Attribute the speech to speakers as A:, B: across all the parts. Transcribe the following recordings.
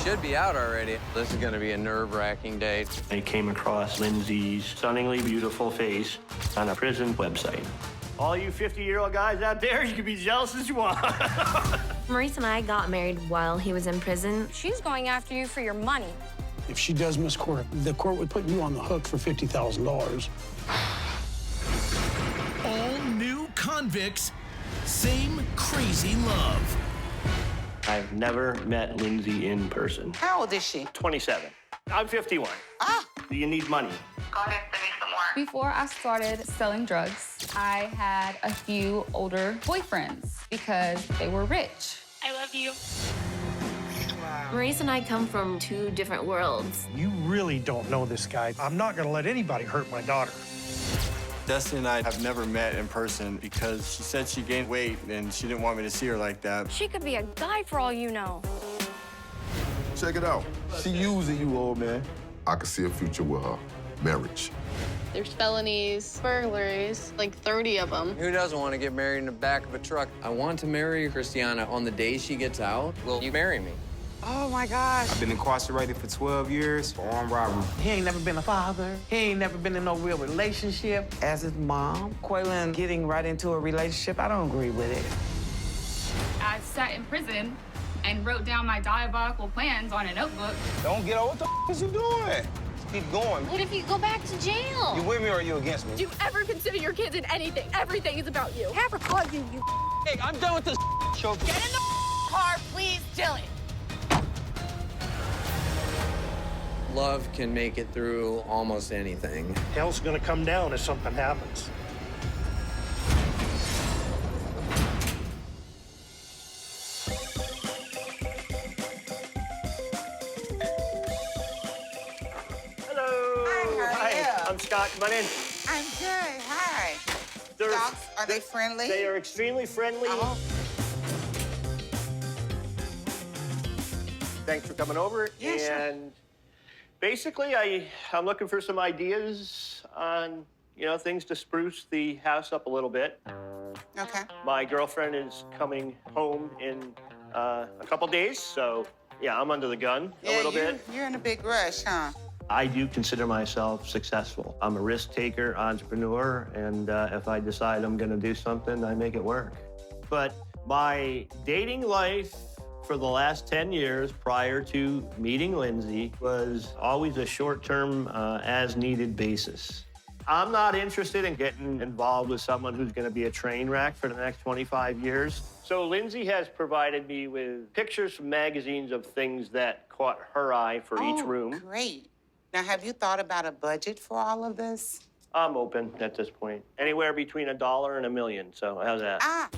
A: should be out already. This is gonna be a nerve-wracking day.
B: I came across Lindsay's stunningly beautiful face on a prison website. All you 50-year-old guys out there, you can be jealous as you want.
C: Maurice and I got married while he was in prison.
D: She's going after you for your money.
E: If she does miss court, the court would put you on the hook for $50,000.
F: All new convicts, same crazy love.
B: I've never met Lindsay in person.
G: How old is she?
B: 27. I'm 51.
G: Ah!
B: Do you need money?
G: Go ahead, send me some more.
H: Before I started selling drugs, I had a few older boyfriends because they were rich.
D: I love you.
C: Maurice and I come from two different worlds.
I: You really don't know this guy. I'm not gonna let anybody hurt my daughter.
J: Destiny and I have never met in person because she said she gained weight and she didn't want me to see her like that.
D: She could be a guy for all you know.
K: Check it out. She using you, old man. I could see a future with her. Marriage.
L: There's felonies, burglaries, like 30 of them.
A: Who doesn't want to get married in the back of a truck? I want to marry Christiana on the day she gets out. Will you marry me?
G: Oh, my gosh.
M: I've been incarcerated for 12 years for armed robbery.
G: He ain't never been a father. He ain't never been in no real relationship. As his mom, Quaylen getting right into a relationship, I don't agree with it.
H: I sat in prison and wrote down my diabolical plans on a notebook.
M: Don't get over. What the f is you doing? Keep going.
D: What if you go back to jail?
M: You with me or are you against me?
D: Do you ever consider your kids in anything? Everything is about you. Have her call you, you.
M: Hey, I'm done with this show.
D: Get in the car, please, Dylan.
A: Love can make it through almost anything.
I: Hell's gonna come down if something happens.
B: Hello.
G: Hi.
B: I'm Scott. Come on in.
G: I'm good. Hi.
B: They're-
G: Dogs, are they friendly?
B: They are extremely friendly.
G: Oh.
B: Thanks for coming over.
G: Yeah, sure.
B: And basically, I'm looking for some ideas on, things to spruce the house up a little bit.
G: Okay.
B: My girlfriend is coming home in a couple days, so yeah, I'm under the gun a little bit.
G: You're in a big rush, huh?
B: I do consider myself successful. I'm a risk taker, entrepreneur, and if I decide I'm gonna do something, I make it work. But my dating life for the last 10 years prior to meeting Lindsay was always a short-term, as-needed basis. I'm not interested in getting involved with someone who's gonna be a train wreck for the next 25 years. So Lindsay has provided me with pictures from magazines of things that caught her eye for each room.
G: Great. Now, have you thought about a budget for all of this?
B: I'm open at this point. Anywhere between $1 and $1 million, so how's that?
G: Ah,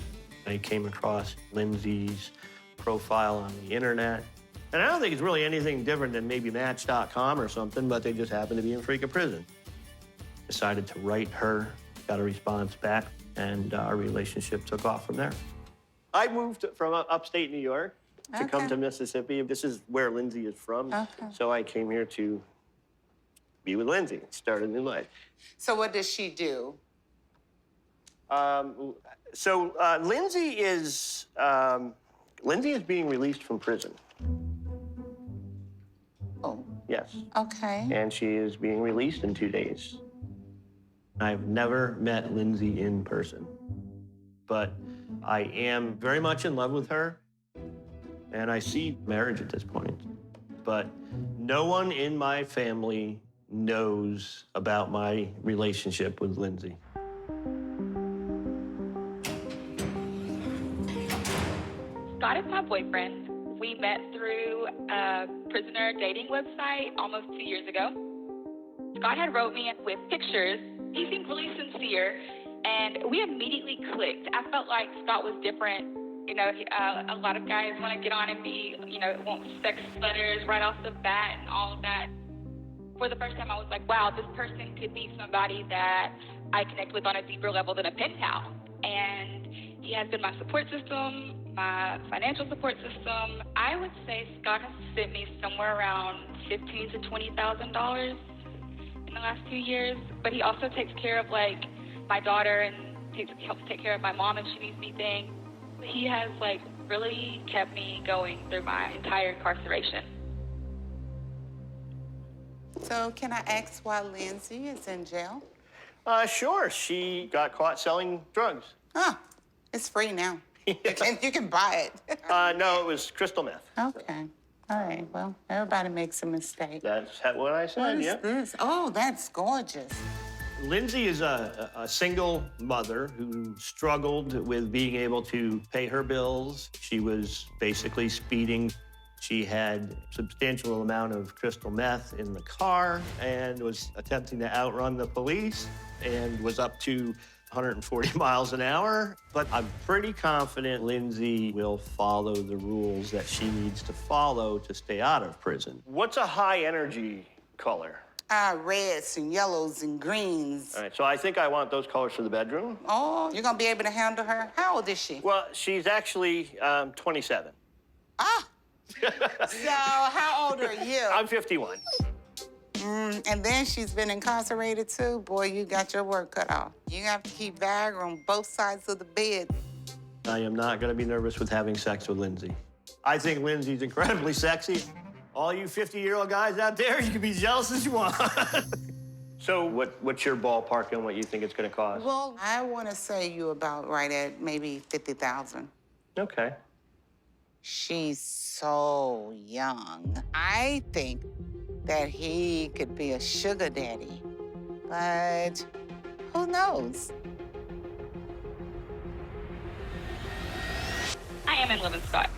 B: I came across Lindsay's profile on the internet. And I don't think it's really anything different than maybe Match.com or something, but they just happen to be in freaking prison. Decided to write her, got a response back, and our relationship took off from there. I moved from upstate New York to come to Mississippi. This is where Lindsay is from. So I came here to be with Lindsay, start a new life.
G: so what does she do?
B: Lindsay is being released from prison.
G: Oh.
B: Yes.
G: Okay.
B: And she is being released in 2 days. I've never met Lindsay in person, but I am very much in love with her, and I see marriage at this point. But no one in my family knows about my relationship with Lindsay.
H: Scott is my boyfriend. We met through a prisoner dating website almost 2 years ago. Scott had wrote me with pictures. He seemed really sincere, and we immediately clicked. I felt like Scott was different. A lot of guys want to get on and be, want sex letters right off the bat and all of that. For the first time, I was like, wow, this person could be somebody that I connect with on a deeper level than a pen pal. And he has been my support system, my financial support system. I would say Scott has sent me somewhere around $15,000 to $20,000 in the last 2 years. But he also takes care of my daughter and helps take care of my mom if she needs anything. He has really kept me going through my entire incarceration.
N: So can I ask why Lindsay is in jail?
B: Sure. She got caught selling drugs.
N: Oh, it's free now. You can buy it.
B: No, it was crystal meth.
N: Okay. All right. Well, everybody makes a mistake.
B: That's what I said,
N: What is this? Oh, that's gorgeous.
B: Lindsay is a single mother who struggled with being able to pay her bills. She was basically speeding. She had a substantial amount of crystal meth in the car and was attempting to outrun the police and was up to 140 miles an hour. But I'm pretty confident Lindsay will follow the rules that she needs to follow to stay out of prison. What's a high energy color?
N: Reds and yellows and greens.
B: All right, so I think I want those colors for the bedroom.
N: Oh, you're gonna be able to handle her? How old is she?
B: Well, she's actually 27.
N: Ah! So how old are you?
B: I'm 51.
N: And then she's been incarcerated too. Boy, you got your work cut off. You have to keep Viagra on both sides of the bed.
B: I am not gonna be nervous with having sex with Lindsay. I think Lindsay's incredibly sexy. All you 50-year-old guys out there, you can be jealous as you want. So what's your ballpark on what you think it's gonna cost?
N: Well, I wanna say you about right at maybe 50,000.
B: Okay.
N: She's so young. I think that he could be a sugar daddy, but who knows?
H: I am in love with Scott.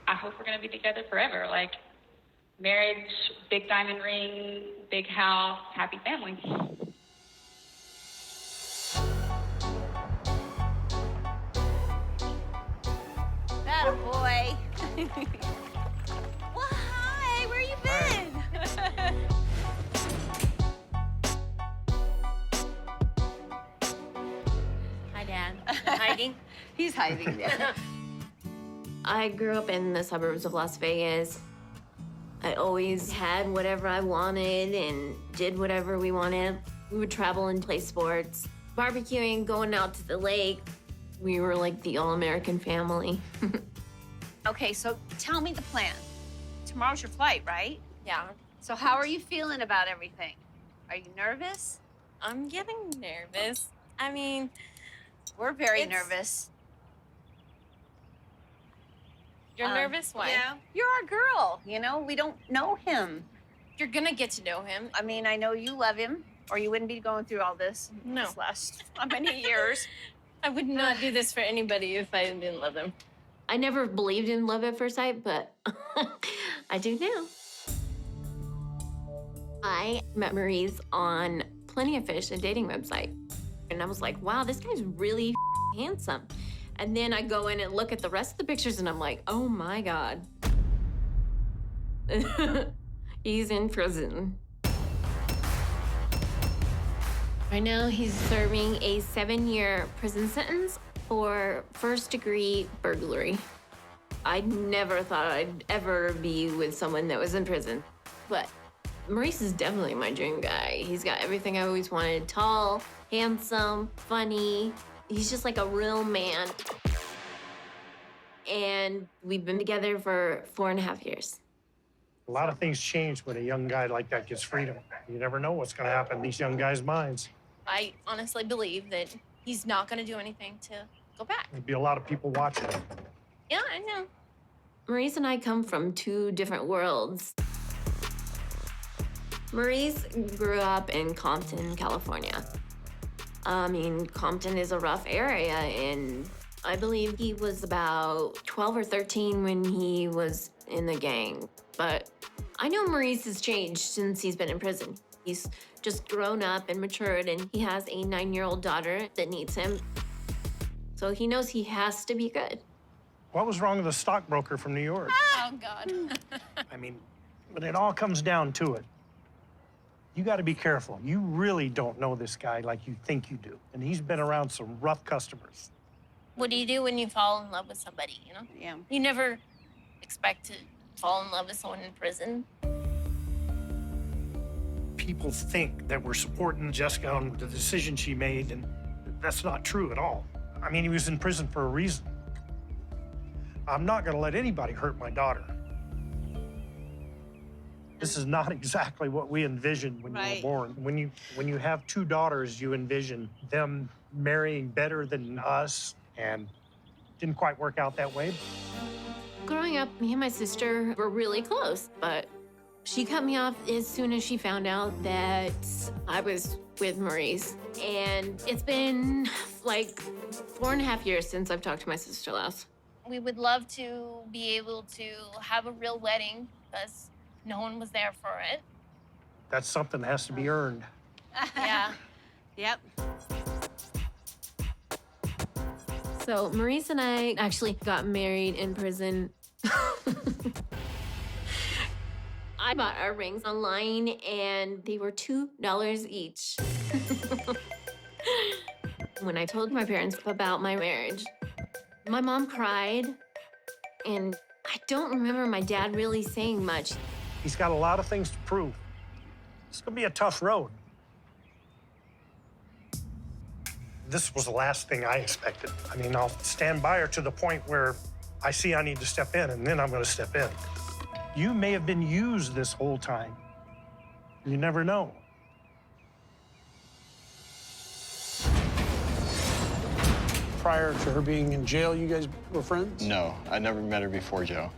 H: I hope we're gonna be together forever. Like, marriage, big diamond ring, big house, happy family.
O: Atta boy. Well, hi, where you been? Hi, Dad. Hiding? He's hiding.
C: I grew up in the suburbs of Las Vegas. I always had whatever I wanted and did whatever we wanted. We would travel and play sports, barbecuing, going out to the lake. We were like the all-American family.
O: Okay, so tell me the plan. Tomorrow's your flight, right?
L: Yeah.
O: So how are you feeling about everything? Are you nervous?
L: I'm getting nervous. I mean,
O: We're very nervous.
L: You're nervous? Why?
O: Yeah. You're our girl, you know? We don't know him.
L: You're gonna get to know him.
O: I mean, I know you love him, or you wouldn't be going through all this.
L: No.
O: This last how many years?
L: I would not do this for anybody if I didn't love him.
C: I never believed in love at first sight, but I do now. I met Maurice on Plenty of Fish, a dating website. And I was like, wow, this guy's really handsome. And then I go in and look at the rest of the pictures and I'm like, oh my God. He's in prison. Right now, he's serving a 7-year prison sentence for first-degree burglary. I never thought I'd ever be with someone that was in prison. But Maurice is definitely my dream guy. He's got everything I always wanted. Tall, handsome, funny. He's just like a real man. And we've been together for 4.5 years.
I: A lot of things change when a young guy like that gets freedom. You never know what's going to happen in these young guys' minds.
L: I honestly believe that he's not gonna do anything to go back.
I: There'd be a lot of people watching.
L: Yeah, I know.
C: Maurice and I come from 2 different worlds. Maurice grew up in Compton, California. I mean, Compton is a rough area, and I believe he was about 12 or 13 when he was in the gang. But I know Maurice has changed since he's been in prison. He's just grown up and matured, and he has a 9-year-old daughter that needs him. So he knows he has to be good.
I: What was wrong with the stockbroker from New York?
L: Oh, God.
I: I mean, when it all comes down to it, you got to be careful. You really don't know this guy like you think you do. And he's been around some rough customers.
L: What do you do when you fall in love with somebody, you know?
O: Yeah.
L: You never expect to fall in love with someone in prison.
I: People think that we're supporting Jessica on the decision she made, and that's not true at all. I mean, he was in prison for a reason. I'm not going to let anybody hurt my daughter. This is not exactly what we envisioned when you were born. When you have two daughters, you envision them marrying better than us, and didn't quite work out that way.
C: Growing up, me and my sister were really close, but she cut me off as soon as she found out that I was with Maurice. And it's been like 4.5 years since I've talked to my sister last.
L: We would love to be able to have a real wedding because no one was there for it.
I: That's something that has to be earned.
L: Yeah.
O: Yep.
C: So Maurice and I actually got married in prison. I bought our rings online, and they were $2 each. When I told my parents about my marriage, my mom cried, and I don't remember my dad really saying much.
I: He's got a lot of things to prove. It's gonna be a tough road. This was the last thing I expected. I mean, I'll stand by her to the point where I see I need to step in, and then I'm gonna step in. You may have been used this whole time. You never know.
E: Prior to her being in jail, you guys were friends?
J: No, I never met her before jail.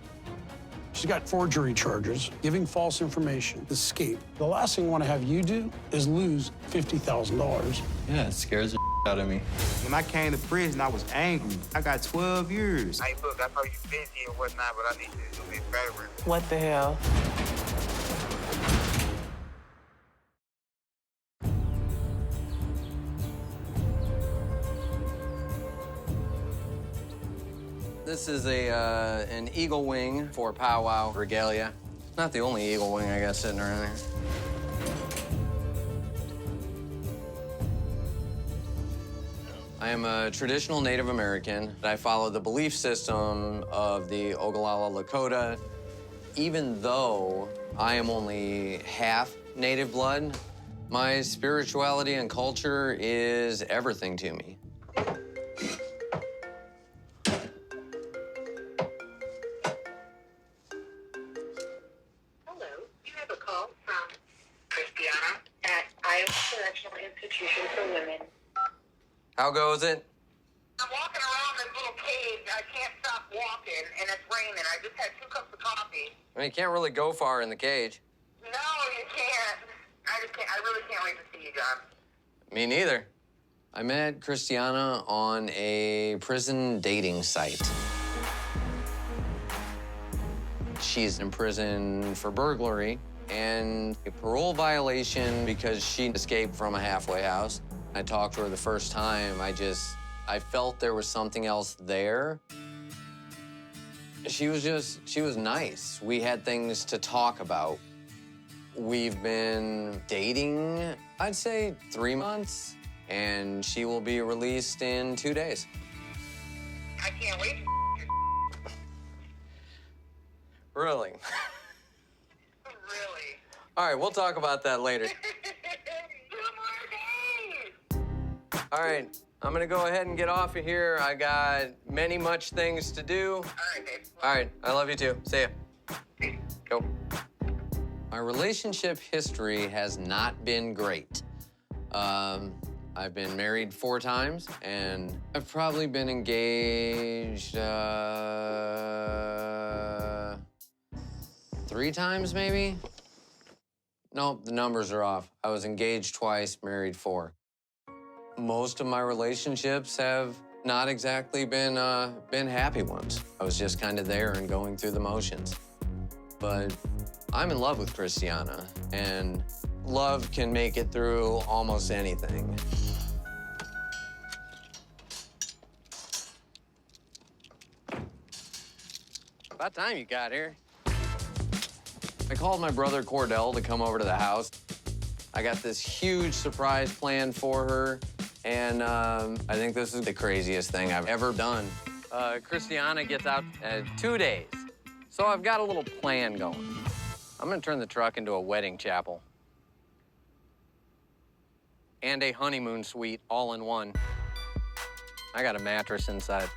E: She's got forgery charges, giving false information, escape. The last thing I want to have you do is lose $50,000.
J: Yeah, it scares the out of me.
M: When I came to prison, I was angry. I got 12 years.
P: Hey, look, I know you're busy and whatnot, but I need you to do me a favor.
G: What the hell?
A: This is an eagle wing for powwow regalia. Not the only eagle wing I got sitting around there. I am a traditional Native American. I follow the belief system of the Oglala Lakota. Even though I am only half Native blood, my spirituality and culture is everything to me.
Q: Hello, you have a call from Christiana at Iowa Correctional Institution for Women.
A: How goes it?
Q: I'm walking around this little cage. I can't stop walking, and it's raining. I just had 2 cups of coffee.
A: I mean, you can't really go far in the cage.
Q: No, you can't. I really can't wait to see you, John.
A: Me neither. I met Christiana on a prison dating site. She's in prison for burglary and a parole violation because she escaped from a halfway house. I talked to her the first time. I felt there was something else there. She was nice. We had things to talk about. We've been dating, I'd say 3 months, and she will be released in 2 days.
Q: I can't wait.
A: Really?
Q: Really?
A: All right, we'll talk about that later.
Q: 2 more days!
A: All right, I'm gonna go ahead and get off of here. I got much things to do.
Q: All right, babe.
A: All right, I love you too. See ya. Go. My relationship history has not been great. I've been married 4 times, and I've probably been engaged 3 times, maybe? Nope, the numbers are off. I was engaged twice, married 4. Most of my relationships have not exactly been happy ones. I was just kind of there and going through the motions. But I'm in love with Christiana, and love can make it through almost anything. About time you got here. I called my brother Cordell to come over to the house. I got this huge surprise planned for her, and I think this is the craziest thing I've ever done. Christiana gets out in 2 days, so I've got a little plan going. I'm gonna turn the truck into a wedding chapel. And a honeymoon suite all in one. I got a mattress inside.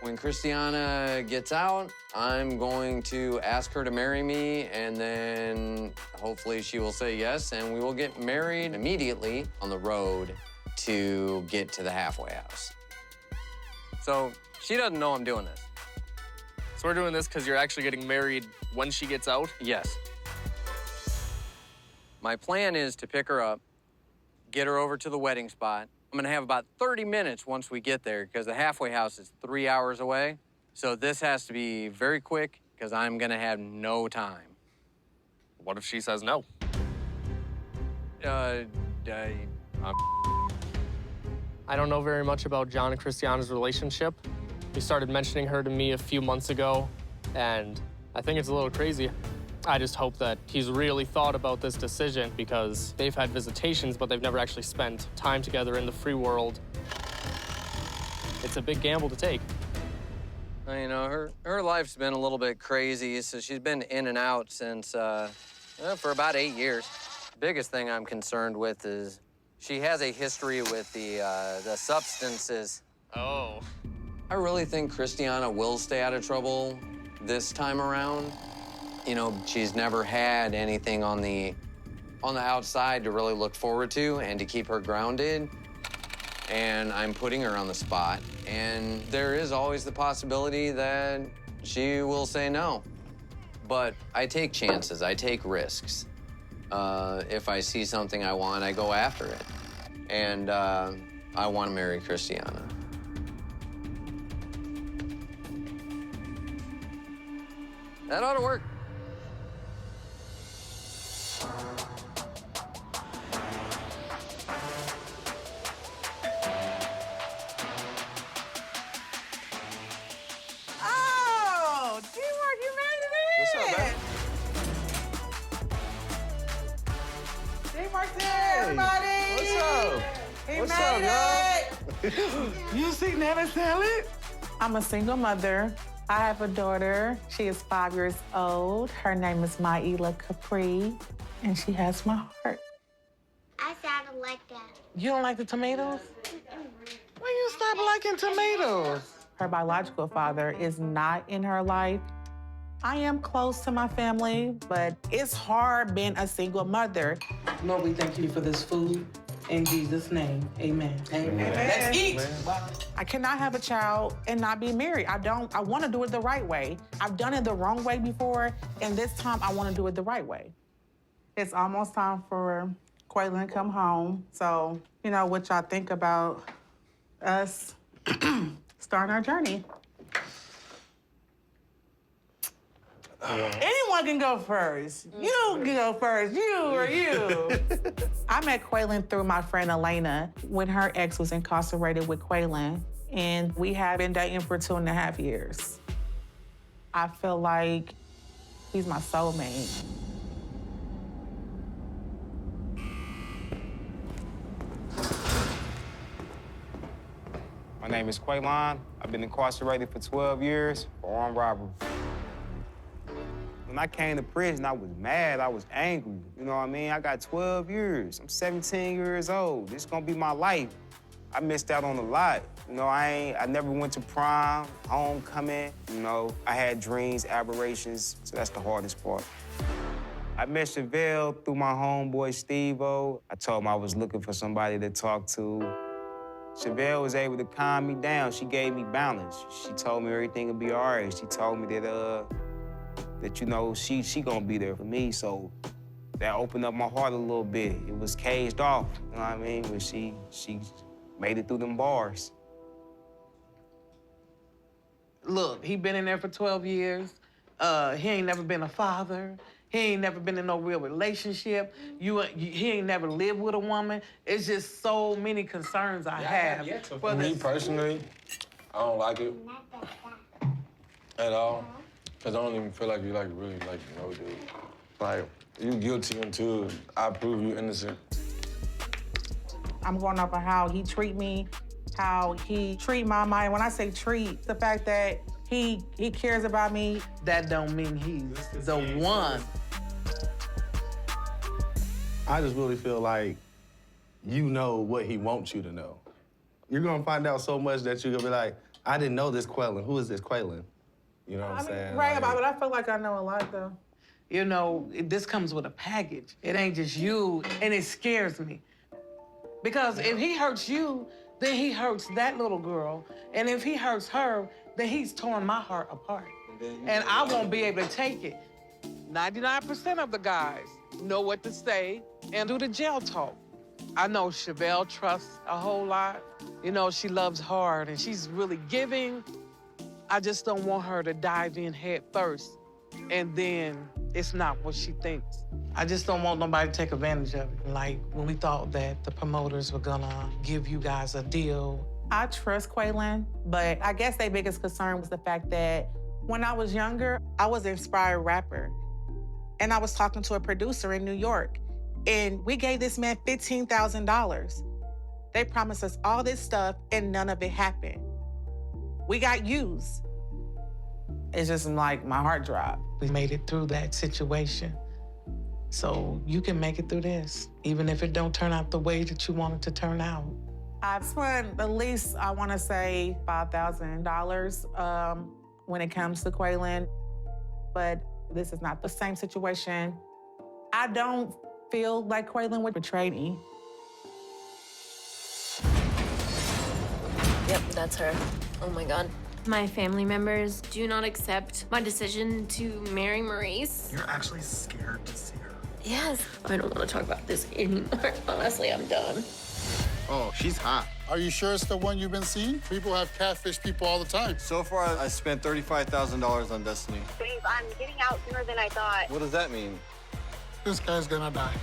A: When Christiana gets out, I'm going to ask her to marry me, and then hopefully she will say yes, and we will get married immediately on the road to get to the halfway house.
R: So she doesn't know I'm doing this. So we're doing this because you're actually getting married when she gets out?
A: Yes. My plan is to pick her up, get her over to the wedding spot. I'm gonna have about 30 minutes once we get there because the halfway house is 3 hours away. So this has to be very quick because I'm gonna have no time.
R: What if she says no?
A: I
R: don't know very much about John and Christiana's relationship. He started mentioning her to me a few months ago, and I think it's a little crazy. I just hope that he's really thought about this decision because they've had visitations, but they've never actually spent time together in the free world. It's a big gamble to take.
A: You know, her life's been a little bit crazy, so she's been in and out since, for about 8 years. The biggest thing I'm concerned with is she has a history with the substances.
R: Oh.
A: I really think Christiana will stay out of trouble this time around. You know, she's never had anything on the outside to really look forward to and to keep her grounded. And I'm putting her on the spot. And there is always the possibility that she will say no. But I take chances, I take risks. If I see something I want, I go after it. And I want to marry Christiana. That ought to work.
G: Oh, D-Mark, you made it in.
A: What's up, man?
G: D-Mark's here, everybody.
A: What's up?
G: He
A: What's
G: made
A: up,
G: it. You see Never Sell It? I'm a single mother. I have a daughter. She is 5 years old. Her name is Maila Capri, and she has my heart.
S: I sounded like that.
G: You don't like the tomatoes? When you stop liking tomatoes? Her biological father is not in her life. I am close to my family, but it's hard being a single mother.
T: Lord, we thank you for this food. In Jesus' name, amen. Amen. Let's eat.
G: I cannot have a child and not be married. I want to do it the right way. I've done it the wrong way before, and this time I want to do it the right way. It's almost time for Quaylen to come home. So, you know, what y'all think about us starting our journey? Anyone can go first. You can go first, you or you. I met Quaylen through my friend Elena when her ex was incarcerated with Quaylen, and we had been dating for 2.5 years. I feel like he's my soulmate.
M: My name is Quaylen. I've been incarcerated for 12 years for armed robbery. When I came to prison, I was mad, I was angry. You know what I mean? I got 12 years. I'm 17 years old. This is gonna be my life. I missed out on a lot. You know, I never went to prom, homecoming. You know, I had dreams, aberrations, so that's the hardest part. I met Chevelle through my homeboy, Steve-O. I told him I was looking for somebody to talk to. Chevelle was able to calm me down. She gave me balance. She told me everything would be all right. She told me that you know, she gonna be there for me, so that opened up my heart a little bit. It was caged off, you know what I mean? But she made it through them bars.
G: Look, he been in there for 12 years. He ain't never been a father. He ain't never been in no real relationship. He ain't never lived with a woman. It's just so many concerns I have.
U: For me personally, I don't like it at all. Cause I don't even feel like you really know, dude. Like, you guilty until I prove you innocent.
G: I'm going off of how he treat me, how he treat my mind. When I say treat, the fact that he cares about me, that don't mean he's the one.
U: I just really feel like you know what he wants you to know. You're gonna find out so much that you're gonna be like,
F: I didn't know this Quellen. Who is this Quellen? You know what I'm saying?
G: Right, but I feel like I know a lot, though.
T: You know, this comes with a package. It ain't just you, and it scares me. Because if he hurts you, then he hurts that little girl. And if he hurts her, then he's torn my heart apart. And I won't be able to take it. 99% of the guys know what to say and do the jail talk. I know Chevelle trusts a whole lot. You know, she loves hard and she's really giving. I just don't want her to dive in head first and then it's not what she thinks. I just don't want nobody to take advantage of it. Like when we thought that the promoters were gonna give you guys a deal.
G: I trust Quaylen, but I guess their biggest concern was the fact that when I was younger, I was an inspired rapper. And I was talking to a producer in New York, and we gave this man $15,000. They promised us all this stuff, and none of it happened. We got used. It's just like my heart dropped.
T: We made it through that situation. So you can make it through this, even if it don't turn out the way that you want it to turn out.
G: I've spent at least, I want to say, $5,000 when it comes to Quaylen, but this is not the same situation. I don't feel like Quaylen would betray me.
C: Yep, that's her. Oh my God. My family members do not accept my decision to marry Maurice.
V: You're actually scared to see her.
C: Yes. I don't want to talk about this anymore. Honestly, I'm done.
V: Oh, she's hot.
W: Are you sure it's the one you've been seeing? People have catfish people all the time.
J: So far, I spent $35,000 on Destiny.
X: Babe, I'm getting out sooner than I thought.
J: What does that mean?
W: This guy's gonna die.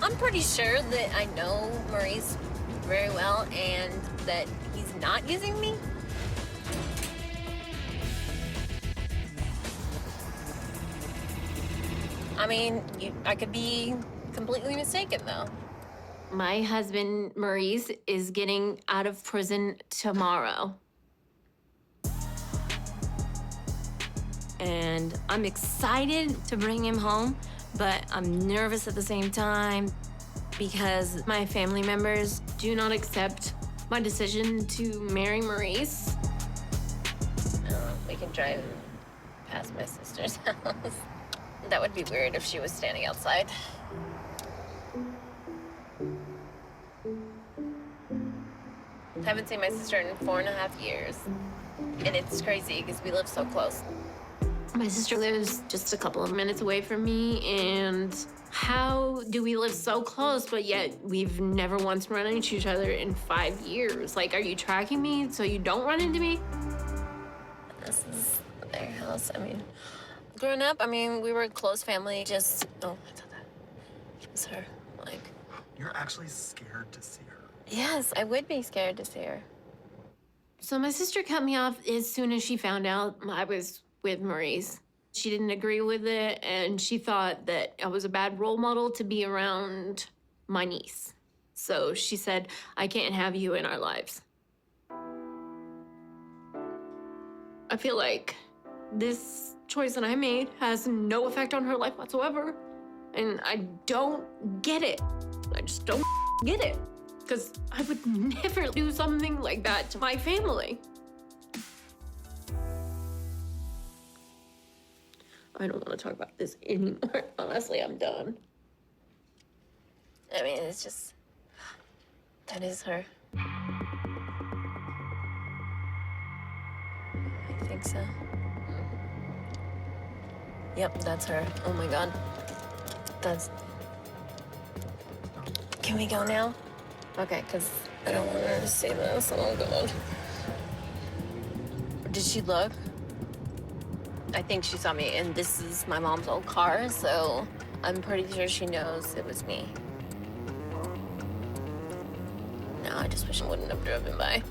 C: I'm pretty sure that I know Maurice very well and that he's not using me. I mean, I could be completely mistaken, though. My husband, Maurice, is getting out of prison tomorrow. And I'm excited to bring him home, but I'm nervous at the same time because my family members do not accept my decision to marry Maurice. We can drive past my sister's house. That would be weird if she was standing outside. I haven't seen my sister in 4.5 years. And it's crazy because we live so close. My sister lives just a couple of minutes away from me, and how do we live so close, but yet we've never once run into each other in 5 years? Like, are you tracking me so you don't run into me? This is their house. I mean, growing up, I mean, we were a close family. Just, oh, I thought that was her. Like,
V: you're actually scared to see her.
C: Yes, I would be scared to see her. So my sister cut me off as soon as she found out I was with Maurice. She didn't agree with it, and she thought that I was a bad role model to be around my niece. So she said, I can't have you in our lives. I feel like this choice that I made has no effect on her life whatsoever, and I don't get it. I just don't get it, because I would never do something like that to my family. I don't want to talk about this anymore. Honestly, I'm done. I mean, it's just, that is her. I think so. Yep, that's her. Oh my God. That's... Can we go now? Okay, because I don't want her to see this. Oh God. Did she look? I think she saw me, and this is my mom's old car, so I'm pretty sure she knows it was me. No, I just wish I wouldn't have driven by.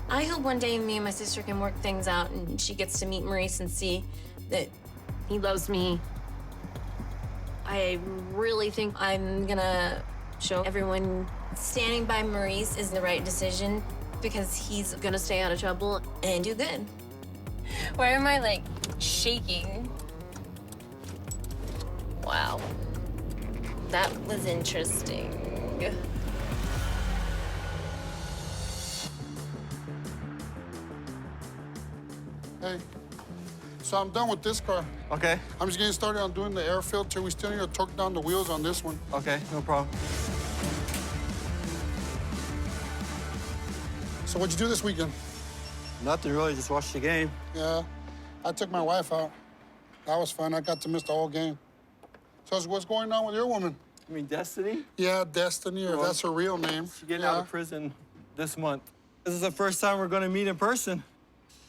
C: I hope one day me and my sister can work things out and she gets to meet Maurice and see that he loves me. I really think I'm gonna show everyone standing by Maurice is the right decision because he's gonna stay out of trouble and do good. Why am I, like, shaking? Wow. That was interesting.
W: Hey, so I'm done with this car.
J: Okay.
W: I'm just getting started on doing the air filter. We still need to torque down the wheels on this one.
J: Okay, no problem.
W: So what'd you do this weekend?
J: Nothing really, just watched the game.
W: Yeah, I took my wife out. That was fun. I got to miss the whole game. So what's going on with your woman?
J: You mean Destiny?
W: Yeah, Destiny, or that's her real name.
J: She's getting out of prison this month. This is the first time we're gonna meet in person.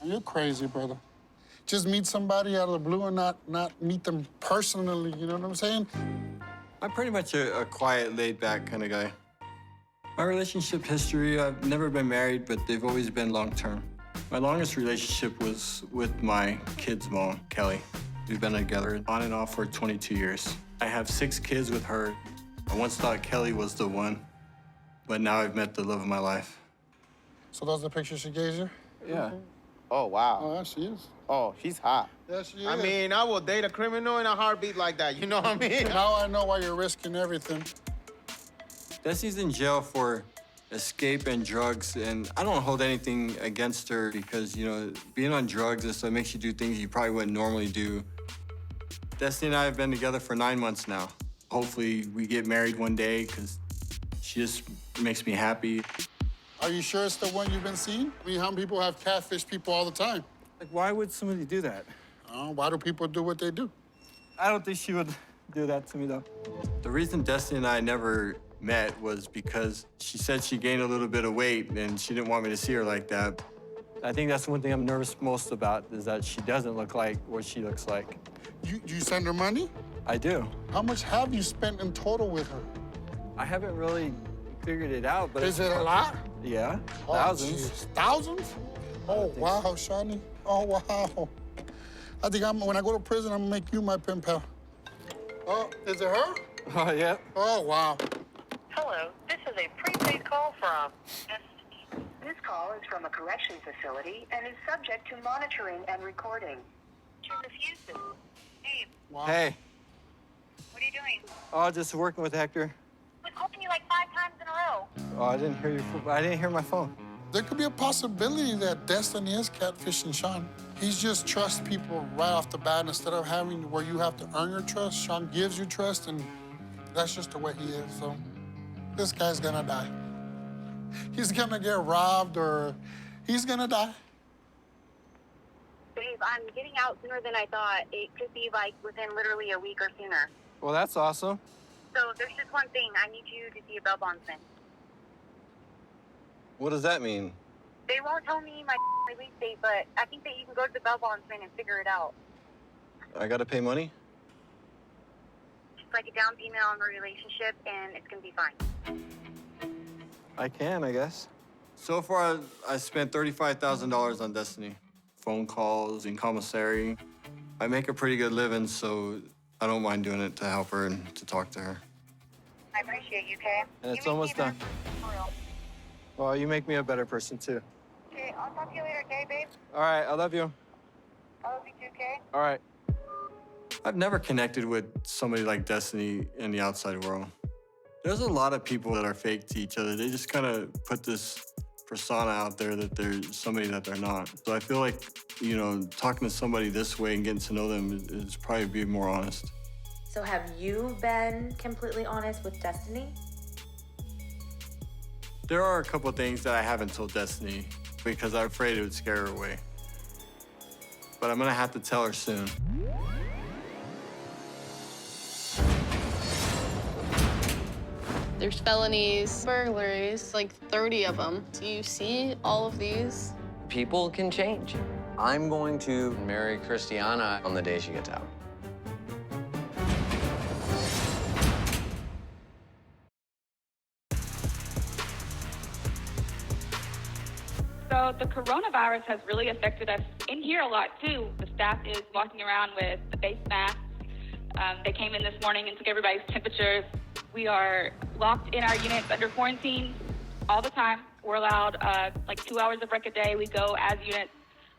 W: You're crazy, brother. Just meet somebody out of the blue and not meet them personally, you know what I'm saying?
J: I'm pretty much a quiet, laid-back kind of guy. My relationship history, I've never been married, but they've always been long-term. My longest relationship was with my kid's mom, Kelly. We've been together on and off for 22 years. I have 6 kids with her. I once thought Kelly was the one, but now I've met the love of my life.
W: So those are the pictures she gave you?
J: Yeah.
M: Oh, wow.
W: Oh, yeah, she is.
M: Oh, she's hot.
W: Yeah, she is.
M: I mean, I will date a criminal in a heartbeat like that. You know what I mean?
W: Now I know why you're risking everything.
J: Destiny's in jail for escape and drugs, and I don't hold anything against her because, you know, being on drugs is what makes you do things you probably wouldn't normally do. Destiny and I have been together for 9 months now. Hopefully we get married one day because she just makes me happy.
W: Are you sure it's the one you've been seeing? I mean, how many people have catfish people all the time?
J: Like, why would somebody do that?
W: Why do people do what they do?
J: I don't think she would do that to me, though. The reason Destiny and I never met was because she said she gained a little bit of weight and she didn't want me to see her like that. I think that's one thing I'm nervous most about, is that she doesn't look like what she looks like.
W: You send her money?
J: I do.
W: How much have you spent in total with her?
J: I haven't really figured it out, but
W: Is it a lot?
J: Yeah,
W: Oh,
J: thousands.
W: geez. Thousands? Oh, wow, Shawnee. Oh, wow. I think when I go to prison, I'm gonna make you my pen pal. Oh, is it her?
J: Oh, yeah.
W: Oh, wow.
Q: Hello, this is a prepaid call from Destiny. This call is from a correction facility and is subject to monitoring and recording. To refuse this, Steve,
W: Wow.
J: Hey.
Q: what are you doing?
J: Oh, just working with Hector.
Q: I've been calling you like 5 times in a row.
J: Oh, I didn't hear I didn't hear my phone.
W: There could be a possibility that Destiny is catfishing Sean. He's just trusts people right off the bat instead of having where you have to earn your trust. Sean gives you trust, and that's just the way he is. So this guy's gonna die. He's gonna get robbed, or he's gonna die.
X: Babe, I'm getting out sooner than I thought. It could be like within literally a week or sooner.
J: Well, that's awesome.
X: So there's just one thing. I need you to see a bail bondsman.
J: What does that mean?
X: They won't tell me my release date, but I think that you can go to the bail bondsman and figure it out.
J: I gotta pay money?
X: It's like a down payment on the relationship, and it's gonna be fine.
J: I can, I guess. So far, I spent $35,000 on Destiny. Phone calls and commissary. I make a pretty good living, so I don't mind doing it to help her and to talk to her.
X: I appreciate you, Kay.
J: And it's almost done. Well, you make me a better person, too.
X: Okay, I'll talk to you later, okay, babe?
J: All right, I love you.
X: I love you too, Kay.
J: All right. I've never connected with somebody like Destiny in the outside world. There's a lot of people that are fake to each other. They just kind of put this persona out there that they're somebody that they're not. So I feel like, you know, talking to somebody this way and getting to know them is probably be more honest.
B: So have you been completely honest with Destiny?
J: There are a couple of things that I haven't told Destiny because I'm afraid it would scare her away. But I'm gonna have to tell her soon.
D: There's felonies, burglaries, like 30 of them. Do you see all of these?
A: People can change. I'm going to marry Christiana on the day she gets out.
H: So the coronavirus has really affected us in here a lot, too. The staff is walking around with the face masks. They came in this morning and took everybody's temperatures. We are locked in our units under quarantine all the time. We're allowed like 2 hours of rec a day. We go as units.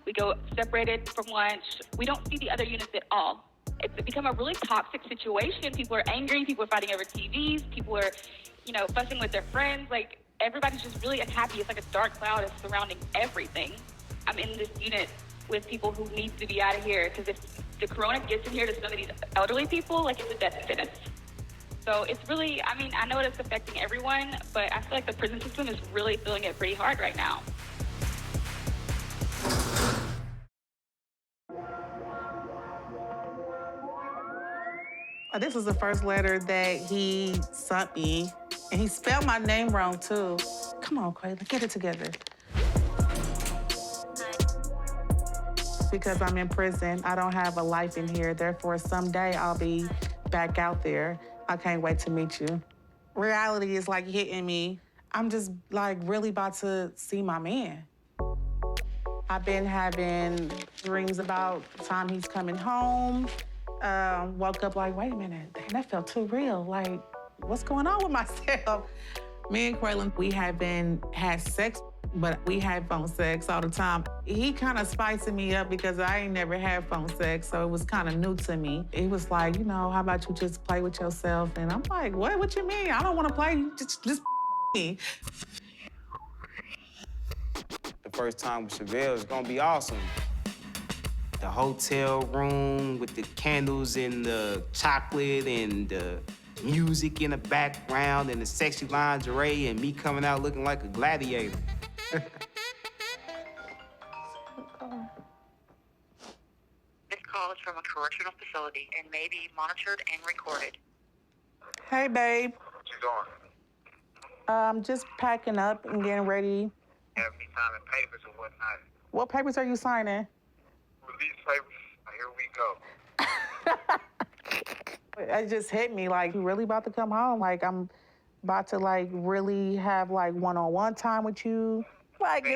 H: We go separated from lunch. We don't see the other units at all. It's become a really toxic situation. People are angry. People are fighting over TVs. People are, fussing with their friends. Like, everybody's just really unhappy. It's like a dark cloud is surrounding everything. I'm in this unit with people who need to be out of here because if the corona gets in here to some of these elderly people, like, it's a death sentence. So it's really, I know it's affecting everyone, but I feel like the prison system is really feeling it pretty hard right now.
G: This was the first letter that he sent me, and he spelled my name wrong, too. Come on, Quaylen, get it together. Because I'm in prison, I don't have a life in here. Therefore, someday I'll be back out there. I can't wait to meet you. Reality is like hitting me. I'm just like really about to see my man. I've been having dreams about the time he's coming home. Woke up like, wait a minute, that felt too real. Like, what's going on with myself? Me and Quaylen, we haven't had sex, but we had phone sex all the time. He kind of spicing me up because I ain't never had phone sex, so it was kind of new to me. He was like, how about you just play with yourself? And I'm like, what you mean? I don't want to play, just me.
M: The first time with Chevelle is gonna be awesome. The hotel room with the candles and the chocolate and the music in the background and the sexy lingerie and me coming out looking like a gladiator.
X: This call is from a correctional facility and may be monitored and recorded.
G: Hey, babe.
P: What you doing?
G: Just packing up and getting ready.
P: Have me signing papers or whatnot.
G: What papers are you signing?
P: Release papers. Here we go.
G: It just hit me, like, you really about to come home? Like, I'm about to, like, really have, like, one-on-one time with you? Like,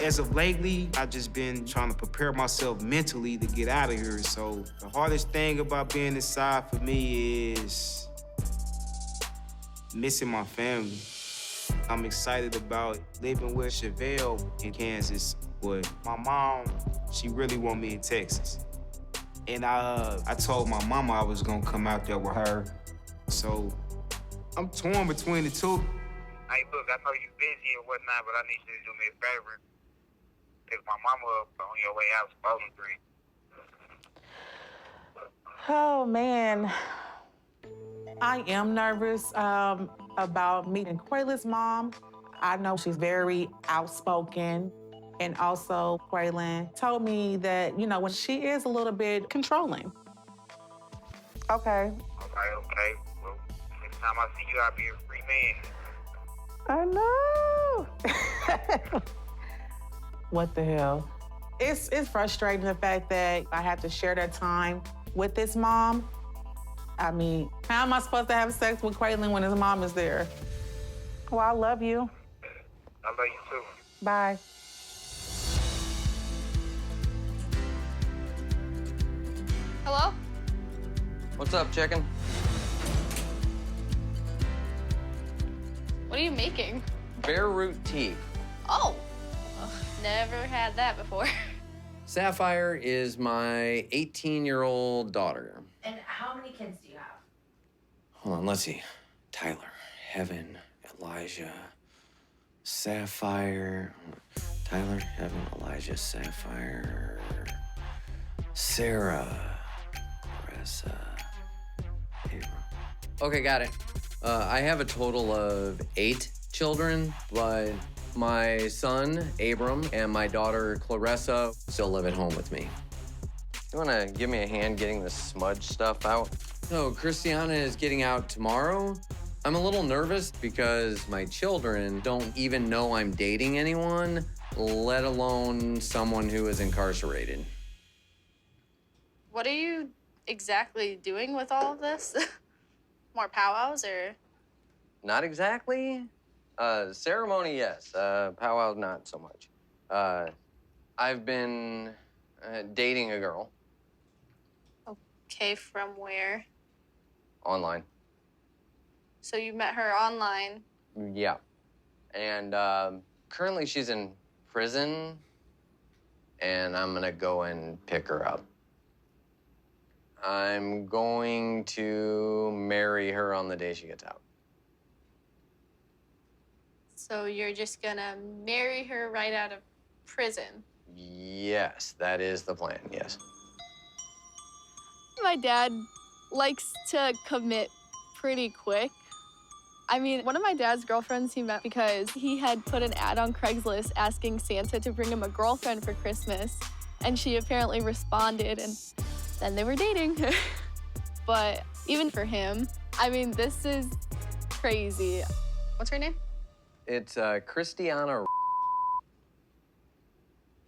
M: As of lately, I've just been trying to prepare myself mentally to get out of here. So the hardest thing about being inside for me is missing my family. I'm excited about living with Chevelle in Kansas, but my mom, she really want me in Texas. And I told my mama I was gonna come out there with her. So I'm torn between the two.
P: Hey, look, I know you're busy and whatnot, but I need you to do me a favor. Pick my mama up on your way out to Bowling Green.
G: oh, man. I am nervous about meeting Quaylen's mom. I know she's very outspoken. And also, Quaylen told me that, when she is a little bit controlling. Okay.
P: Okay. Well, next time I see you, I'll be a free man.
G: I know. What the hell? It's frustrating the fact that I have to share that time with his mom. I mean, how am I supposed to have sex with Quaylen when his mom is there? Well, I love you.
P: I love you too.
G: Bye.
D: Hello?
A: What's up, chicken?
D: What are you making?
A: Bear root tea.
D: Oh, never had that before.
A: Sapphire is my 18-year-old daughter.
B: And how many kids do you have?
A: Hold on, let's see. Tyler, Heaven, Elijah, Sapphire. Tyler, Heaven, Elijah, Sapphire, Sarah, Marissa, Abram. Okay, got it. I have a total of 8 children, but my son, Abram, and my daughter, Clarissa, still live at home with me. You wanna give me a hand getting the smudge stuff out? No, Christiana is getting out tomorrow. I'm a little nervous because my children don't even know I'm dating anyone, let alone someone who is incarcerated.
D: What are you exactly doing with all of this? More powwows or?
A: Not exactly. Ceremony, yes. Powwow, not so much. I've been dating a girl.
D: Okay, from where?
A: Online.
D: So you met her online?
A: Yeah. And currently she's in prison, and I'm gonna go and pick her up. I'm going to marry her on the day she gets out.
D: So you're just gonna marry her right out of prison?
A: Yes, that is the plan, yes.
K: My dad likes to commit pretty quick. I mean, one of my dad's girlfriends he met because he had put an ad on Craigslist asking Santa to bring him a girlfriend for Christmas. And she apparently responded, and then they were dating. But even for him, I mean, this is crazy.
D: What's her name?
A: It's Christiana.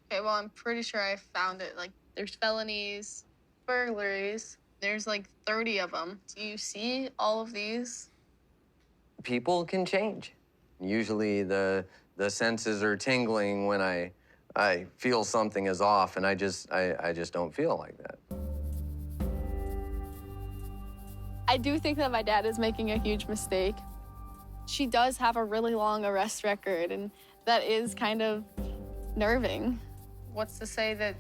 D: Okay, well, I'm pretty sure I found it. Like, there's felonies, burglaries. There's like 30 of them. Do you see all of these?
A: People can change. Usually the senses are tingling when I feel something is off, and I just don't feel like that.
K: I do think that my dad is making a huge mistake. She does have a really long arrest record, and that is kind of nerving.
D: What's to say that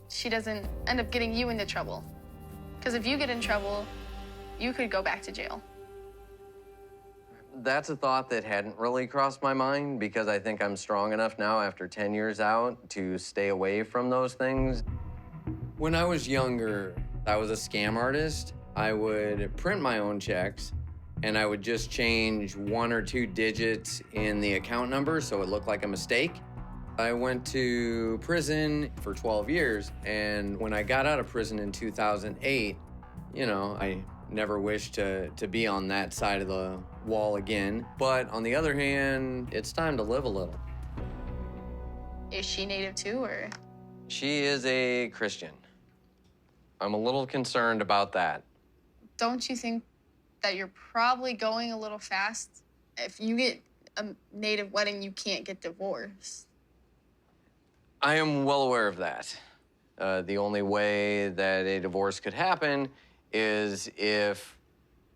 D: she doesn't end up getting you into trouble? Because if you get in trouble, you could go back to jail.
A: That's a thought that hadn't really crossed my mind because I think I'm strong enough now after 10 years out to stay away from those things. When I was younger, I was a scam artist. I would print my own checks and I would just change 1 or 2 digits in the account number so it looked like a mistake. I went to prison for 12 years, and when I got out of prison in 2008, you know, I never wished to be on that side of the wall again. But on the other hand, it's time to live a little.
D: Is she Native too, or?
A: She is a Christian. I'm a little concerned about that.
D: Don't you think that you're probably going a little fast? If you get a Native wedding, you can't get divorced.
A: I am well aware of that. The only way that a divorce could happen is if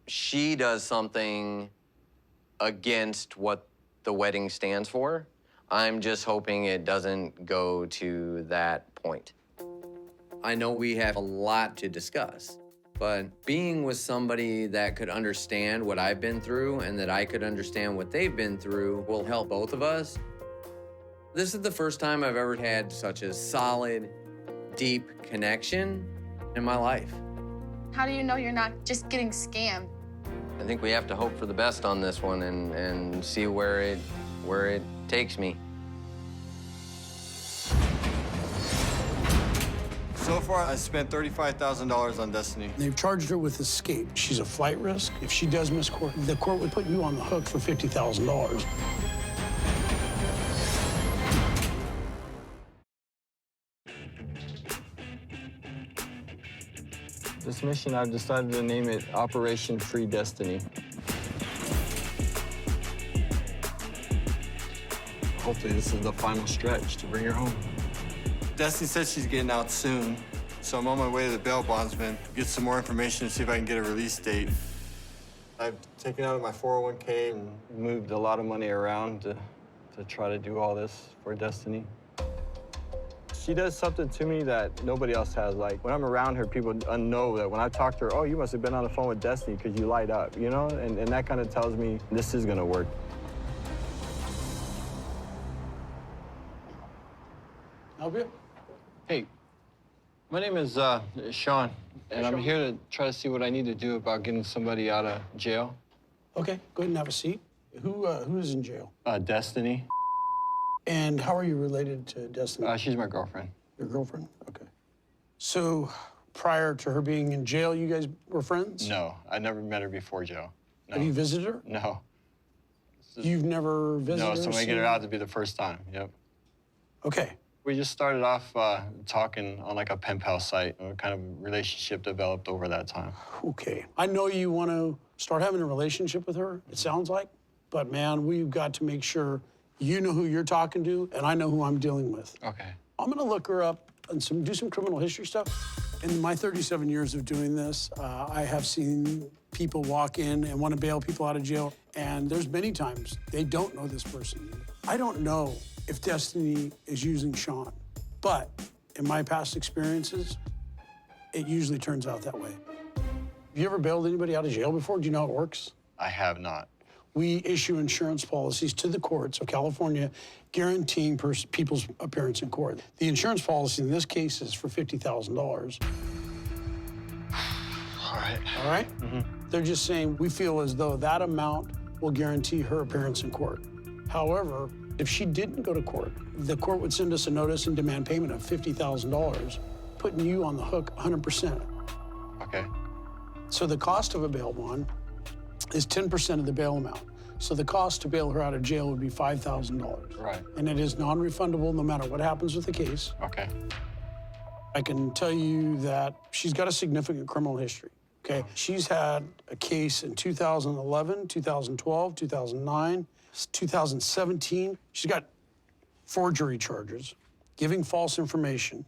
A: she does something against what the wedding stands for. I'm just hoping it doesn't go to that point. I know we have a lot to discuss, but being with somebody that could understand what I've been through and that I could understand what they've been through will help both of us. This is the first time I've ever had such a solid, deep connection in my life.
D: How do you know you're not just getting scammed?
A: I think we have to hope for the best on this one and see where it takes me.
J: So far, I spent $35,000 on Destiny.
E: They've charged her with escape. She's a flight risk. If she does miss court, the court would put you on the hook for $50,000.
J: This mission, I've decided to name it Operation Free Destiny. Hopefully this is the final stretch to bring her home. Destiny said she's getting out soon, so I'm on my way to the bail bondsman, get some more information and see if I can get a release date. I've taken out of my 401k and moved a lot of money around to try to do all this for Destiny. She does something to me that nobody else has. Like, when I'm around her, people know that when I talk to her, oh, you must have been on the phone with Destiny because you light up, you know? And that kind of tells me this is gonna work.
E: Help you?
J: Hey, my name is Sean, and I'm here to try to see what I need to do about getting somebody out of jail.
E: Okay, go ahead and have a seat. Who is in jail?
J: Destiny.
E: And how are you related to Destiny?
J: She's my girlfriend.
E: Your girlfriend? Okay. So prior to her being in jail, you guys were friends?
J: No, I never met her before jail. No.
E: Have you visited her?
J: No.
E: You've never visited her?
J: No, so when I get her out to be the first time, yep.
E: Okay.
J: We just started off talking on like a pen pal site. A kind of relationship developed over that time.
E: Okay. I know you want to start having a relationship with her, it sounds like, but man, we've got to make sure you know who you're talking to, and I know who I'm dealing with.
J: Okay.
E: I'm gonna look her up and do some criminal history stuff. In my 37 years of doing this, I have seen people walk in and want to bail people out of jail, and there's many times they don't know this person. I don't know if Destiny is using Sean, but in my past experiences, it usually turns out that way. Have you ever bailed anybody out of jail before? Do you know how it works?
J: I have not.
E: We issue insurance policies to the courts of California guaranteeing people's appearance in court. The insurance policy in this case is for $50,000.
J: All right.
E: All right? They're just saying we feel as though that amount will guarantee her appearance in court. However, if she didn't go to court, the court would send us a notice and demand payment of $50,000, putting you on the hook 100%.
J: Okay.
E: So the cost of a bail bond is 10% of the bail amount. So the cost to bail her out of jail would be $5,000.
J: Right.
E: And it is non-refundable no matter what happens with the case.
J: Okay.
E: I can tell you that she's got a significant criminal history, okay? She's had a case in 2011, 2012, 2009, 2017. She's got forgery charges, giving false information.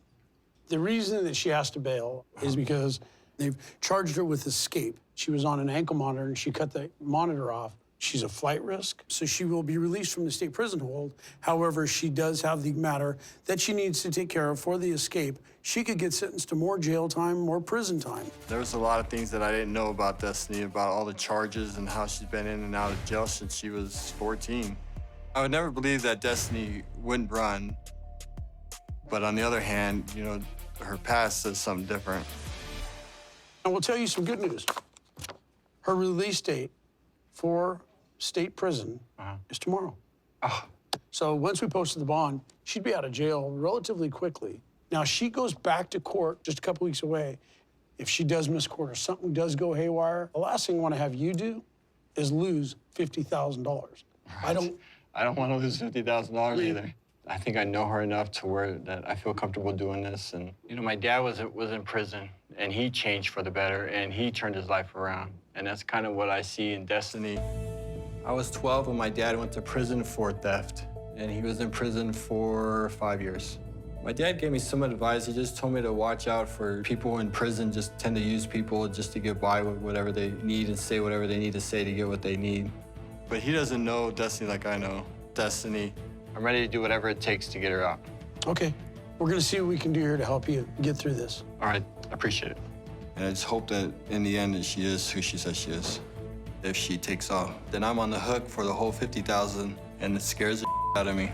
E: The reason that she has to bail is because they've charged her with escape. She was on an ankle monitor and she cut the monitor off. She's a flight risk, so she will be released from the state prison hold. However, she does have the matter that she needs to take care of for the escape. She could get sentenced to more jail time, more prison time.
J: There was a lot of things that I didn't know about Destiny, about all the charges and how she's been in and out of jail since she was 14. I would never believe that Destiny wouldn't run. But on the other hand, you know, her past says something different.
E: And we'll tell you some good news. Her release date for state prison is tomorrow. So once we posted the bond, she'd be out of jail relatively quickly. Now, she goes back to court just a couple weeks away. If she does miss court or something does go haywire, the last thing I want to have you do is lose $50,000.
J: Right. I don't want to lose $50,000 either. I think I know her enough to where that I feel comfortable doing this. And you know, my dad was in prison, and he changed for the better, and he turned his life around. And that's kind of what I see in Destiny. I was 12 when my dad went to prison for theft, and he was in prison for 5 years. My dad gave me some advice. He just told me to watch out for people in prison. Just tend to use people just to get by with whatever they need and say whatever they need to say to get what they need. But he doesn't know Destiny like I know Destiny. I'm ready to do whatever it takes to get her out.
E: Okay. We're going to see what we can do here to help you get through this.
J: All right. I appreciate it. And I just hope that in the end that she is who she says she is. If she takes off, then I'm on the hook for the whole $50,000, and it scares the out of me.